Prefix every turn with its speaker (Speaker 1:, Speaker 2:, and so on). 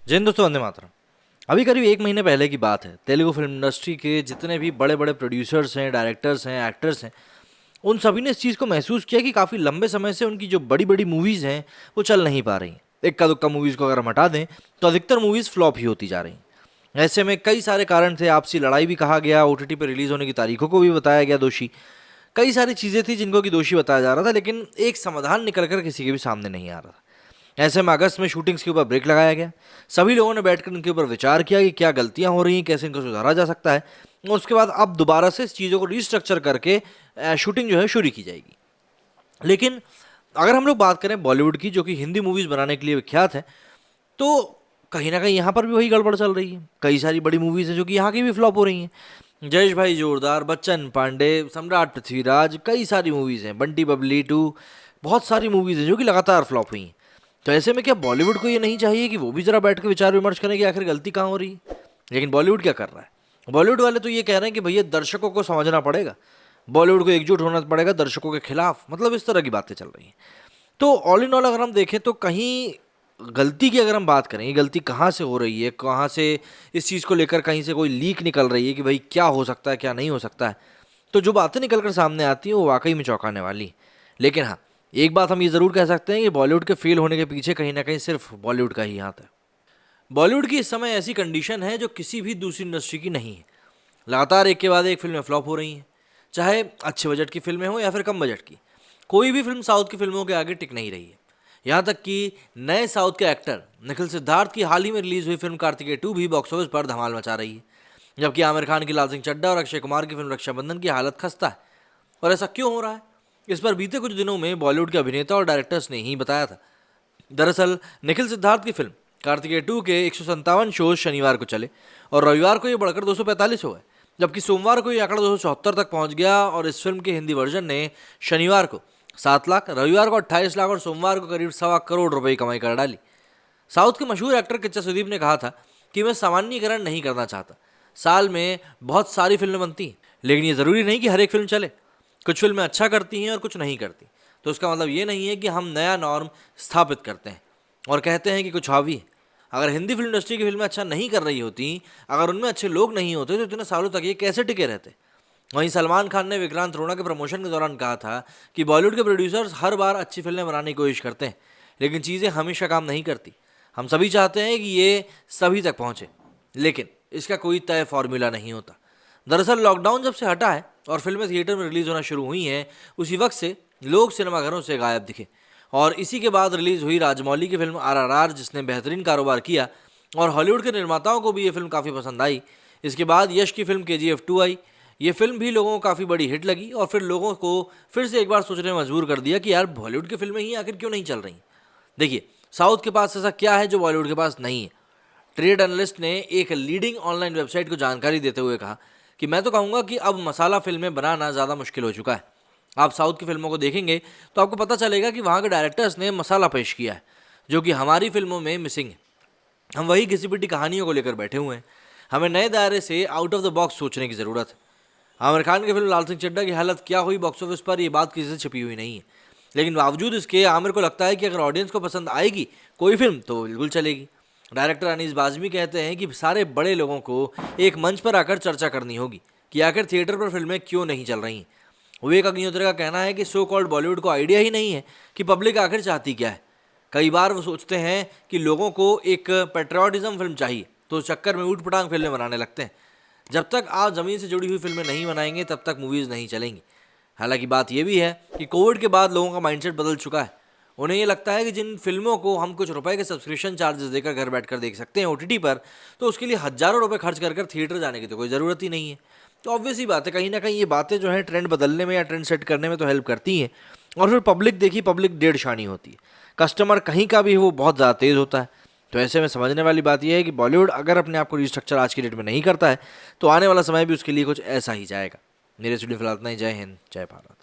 Speaker 1: जय हिंद दोस्तों, वंदे मातरम। अभी करीब 1 महीने पहले की बात है। तेलुगु फिल्म इंडस्ट्री के जितने भी बड़े बड़े प्रोड्यूसर्स हैं, डायरेक्टर्स हैं, एक्टर्स हैं, उन सभी ने इस चीज़ को महसूस किया कि काफ़ी लंबे समय से उनकी जो बड़ी बड़ी मूवीज़ हैं वो चल नहीं पा रही हैं। इक्का दुक्का मूवीज़ को अगर हम हटा दें तो अधिकतर मूवीज़ फ्लॉप ही होती जा रही हैं। ऐसे में कई सारे कारण थे। आपसी लड़ाई भी कहा गया, ओटीटी पर रिलीज़ होने की तारीखों को भी बताया गया दोषी। कई सारी चीज़ें थी जिनको कि दोषी बताया जा रहा था, लेकिन एक समाधान निकल कर किसी के भी सामने नहीं आ रहा था। ऐसे में अगस्त में शूटिंग्स के ऊपर ब्रेक लगाया गया। सभी लोगों ने बैठकर इनके ऊपर विचार किया कि क्या गलतियां हो रही हैं, कैसे इनको सुधारा जा सकता है। और उसके बाद अब दोबारा से इस चीज़ों को रिस्ट्रक्चर करके शूटिंग जो है शुरू की जाएगी। लेकिन अगर हम लोग बात करें बॉलीवुड की, जो कि हिंदी मूवीज़ बनाने के लिए विख्यात है, तो कहीं ना कहीं यहाँ पर भी वही गड़बड़ चल रही है। कई सारी बड़ी मूवीज़ हैं जो कि यहाँ की भी फ्लॉप हो रही हैं। जयेश भाई जोरदार, बच्चन पांडे, सम्राट पृथ्वीराज, कई सारी मूवीज़ हैं, बंटी बबली 2, बहुत सारी मूवीज़ हैं जो कि लगातार फ्लॉप हुई हैं। तो ऐसे में क्या बॉलीवुड को ये नहीं चाहिए कि वो भी जरा बैठ के विचार विमर्श करें कि आखिर गलती कहाँ हो रही है? लेकिन बॉलीवुड क्या कर रहा है? बॉलीवुड वाले तो ये कह रहे हैं कि भैया दर्शकों को समझना पड़ेगा, बॉलीवुड को एकजुट होना पड़ेगा दर्शकों के खिलाफ। मतलब इस तरह की बातें चल रही हैं। तो ऑल इन ऑल अगर हम देखें तो कहीं गलती की अगर हम बात करें, ये गलती कहाँ से हो रही है, कहाँ से इस चीज़ को लेकर कहीं से कोई लीक निकल रही है कि भाई क्या हो सकता है, क्या नहीं हो सकता है, तो जो बातें निकल कर सामने आती हैं वो वाकई में चौंकाने वाली हैं। लेकिन हाँ, एक बात हम ये ज़रूर कह सकते हैं कि बॉलीवुड के फेल होने के पीछे कहीं ना कहीं सिर्फ बॉलीवुड का ही हाथ है। बॉलीवुड की इस समय ऐसी कंडीशन है जो किसी भी दूसरी इंडस्ट्री की नहीं है। लगातार एक के बाद एक फिल्में फ्लॉप हो रही हैं, चाहे अच्छे बजट की फिल्में हों या फिर कम बजट की। कोई भी फिल्म साउथ की फिल्मों के आगे टिक नहीं रही है। यहाँ तक कि नए साउथ के एक्टर निखिल सिद्धार्थ की हाल ही में रिलीज हुई फिल्म कार्तिकेय 2 भी बॉक्स ऑफिस पर धमाल मचा रही है, जबकि आमिर खान की लाल सिंह चड्ढा और अक्षय कुमार की फिल्म रक्षाबंधन की हालत खस्ता है। और ऐसा क्यों हो रहा है, इस पर बीते कुछ दिनों में बॉलीवुड के अभिनेता और डायरेक्टर्स ने ही बताया था। दरअसल निखिल सिद्धार्थ की फिल्म कार्तिकेय 2 के 157 शोज शनिवार को चले और रविवार को ये बढ़कर 245 हो गए, जबकि सोमवार को ये आंकड़ा 274 तक पहुंच गया। और इस फिल्म के हिंदी वर्जन ने शनिवार को 7 लाख, रविवार को 28 लाख और सोमवार को करीब 1.25 करोड़ रुपए की कमाई कर डाली। साउथ के मशहूर एक्टर किच्चा सुदीप ने कहा था कि मैं सामान्यीकरण नहीं करना चाहता। साल में बहुत सारी फिल्में बनती हैं, लेकिन ये ज़रूरी नहीं कि हर एक फिल्म चले। कुछ फिल्में अच्छा करती हैं और कुछ नहीं करती। तो इसका मतलब ये नहीं है कि हम नया नॉर्म स्थापित करते हैं और कहते हैं कि कुछ हावी है। अगर हिंदी फिल्म इंडस्ट्री की फिल्में अच्छा नहीं कर रही होती, अगर उनमें अच्छे लोग नहीं होते, तो इतने सालों तक ये कैसे टिके रहते? वहीं सलमान खान ने विक्रांत रोना के प्रमोशन के दौरान कहा था कि बॉलीवुड के प्रोड्यूसर्स हर बार अच्छी फिल्में बनाने की कोशिश करते हैं, लेकिन चीज़ें हमेशा काम नहीं करती। हम सभी चाहते हैं कि ये सभी तक पहुँचे, लेकिन इसका कोई तय फॉर्मूला नहीं होता। दरअसल लॉकडाउन जब से हटा है और फिल्में थिएटर में रिलीज़ होना शुरू हुई हैं, उसी वक्त से लोग सिनेमाघरों से गायब दिखे। और इसी के बाद रिलीज़ हुई राजमौली की फिल्म RRR, जिसने बेहतरीन कारोबार किया और हॉलीवुड के निर्माताओं को भी ये फिल्म काफ़ी पसंद आई। इसके बाद यश की फिल्म KGF 2 आई। ये फिल्म भी लोगों को काफ़ी बड़ी हिट लगी और फिर लोगों को फिर से एक बार सोचने में मजबूर कर दिया कि यार बॉलीवुड की फिल्में ही आखिर क्यों नहीं चल रही। देखिए, साउथ के पास ऐसा क्या है जो बॉलीवुड के पास नहीं है? ट्रेड एनालिस्ट ने एक लीडिंग ऑनलाइन वेबसाइट को जानकारी देते हुए कहा कि मैं तो कहूँगा कि अब मसाला फिल्में बनाना ज़्यादा मुश्किल हो चुका है। आप साउथ की फिल्मों को देखेंगे तो आपको पता चलेगा कि वहाँ के डायरेक्टर्स ने मसाला पेश किया है, जो कि हमारी फिल्मों में मिसिंग है। हम वही घिसी पिटी कहानियों को लेकर बैठे हुए हैं। हमें नए दायरे से आउट ऑफ द बॉक्स सोचने की ज़रूरत है। आमिर खान की फिल्म लाल सिंह चड्ढा की हालत क्या हुई बॉक्स ऑफिस पर, ये बात किसी से छिपी हुई नहीं है। लेकिन बावजूद इसके आमिर को लगता है कि अगर ऑडियंस को पसंद आएगी कोई फिल्म तो बिल्कुल चलेगी। डायरेक्टर अनीस बाज़मी कहते हैं कि सारे बड़े लोगों को एक मंच पर आकर चर्चा करनी होगी कि आखिर थिएटर पर फिल्में क्यों नहीं चल रही। विवेक अग्निहोत्री का कहना है कि सो कॉल्ड बॉलीवुड को आइडिया ही नहीं है कि पब्लिक आखिर चाहती क्या है। कई बार वो सोचते हैं कि लोगों को एक पेट्रियाटिज्म फिल्म चाहिए, तो उस चक्कर में ऊट पटांग फिल्में बनाने लगते हैं। जब तक आप ज़मीन से जुड़ी हुई फिल्में नहीं बनाएंगे तब तक मूवीज़ नहीं चलेंगी। हालांकि बात यह भी है कि कोविड के बाद लोगों का माइंडसेट बदल चुका है। उन्हें ये लगता है कि जिन फिल्मों को हम कुछ रुपए के सब्सक्रिप्शन चार्जेस देकर घर बैठकर देख सकते हैं OTT पर, तो उसके लिए हज़ारों रुपए खर्च कर थिएटर जाने की तो कोई ज़रूरत ही नहीं है। तो ऑब्वियस ही बात है, कहीं ना कहीं ये बातें जो हैं ट्रेंड बदलने में या ट्रेंड सेट करने में तो हेल्प करती हैं। और फिर पब्लिक डेढ़ शानी होती है। कस्टमर कहीं का भी वो बहुत ज़्यादा तेज़ होता है। तो ऐसे में समझने वाली बात यह है कि बॉलीवुड अगर अपने आप को रिस्ट्रक्चर आज की डेट में नहीं करता है, तो आने वाला समय भी उसके लिए कुछ ऐसा ही जाएगा। मेरे स्टूडियो फिलहाल इतना ही। जय हिंद, जय भारत।